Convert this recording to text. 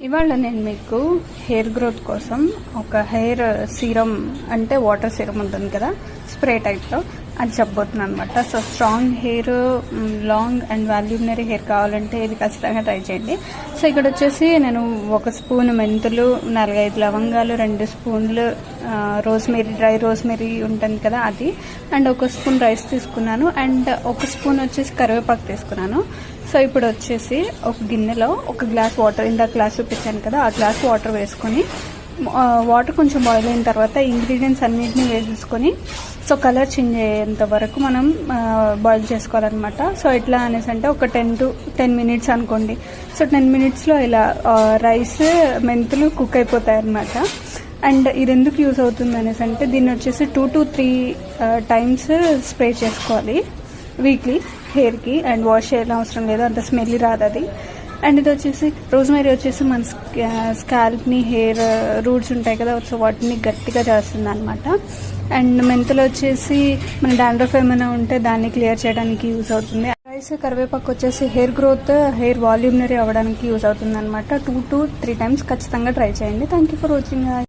ఇవాళ నేను మీకు హెయిర్ గ్రోత్ కోసం ఒక హెయిర్ సీరం అంటే వాటర్ సీరం ఉంటుంది కదా, స్ప్రే టైప్లో, అది చెప్పబోతున్నాను అనమాట. So strong hair, long and voluminary hair కావాలంటే ఇది ఖచ్చితంగా ట్రై చేయండి. సో ఇక్కడ వచ్చేసి నేను 1 స్పూన్ మెంతులు, 4-5 లవంగాలు, 2 స్పూన్లు రోజ్మెరీ, డ్రై రోజ్మెరీ ఉంటుంది కదా అది, అండ్ 1 స్పూన్ రైస్ తీసుకున్నాను, అండ్ 1 స్పూన్ వచ్చేసి కరివేపాకు తీసుకున్నాను. సో ఇప్పుడు వచ్చేసి ఒక గిన్నెలో 1 గ్లాస్ వాటర్, ఇందాక గ్లాస్ చూపించాను కదా, ఆ గ్లాస్ వాటర్ వేసుకొని, వాటర్ కొంచెం బాయిల్ అయిన తర్వాత ఇంగ్రీడియంట్స్ అన్నింటినీ వేసేసుకొని, సో కలర్ చేంజ్ అయ్యేంత వరకు మనం బాయిల్ చేసుకోవాలన్నమాట. సో ఎట్లా అనేసి అంటే ఒక 10 to 10 minutes అనుకోండి. సో 10 minutesలో ఇలా రైస్, మెంతులు కుక్ అయిపోతాయి అన్నమాట. అండ్ ఇది ఎందుకు యూజ్ అవుతుంది అనేసి అంటే, దీన్ని వచ్చేసి 2 to 3 times స్ప్రే చేసుకోవాలి వీక్లీ హెయిర్కి, అండ్ వాష్ చేయడం అవసరం లేదు, అంత స్మెల్ రాదు అది. అండ్ ఇది వచ్చేసి రోజ్మెరీ వచ్చేసి మన స్కాల్ప్ని, హెయిర్ రూట్స్ ఉంటాయి కదా, సో వాటిని గట్టిగా చేస్తుంది అనమాట. అండ్ మెంతులు వచ్చేసి మన డాండ్రఫ్ ఏమైనా ఉంటే దాన్ని క్లియర్ చేయడానికి యూజ్ అవుతుంది. రైస్, కరివేపాకు వచ్చేసి హెయిర్ గ్రోత్, హెయిర్ వాల్యూమినరీ అవ్వడానికి యూజ్ అవుతుంది అనమాట. 2 to 3 times ఖచ్చితంగా ట్రై చేయండి. Thank you for watching.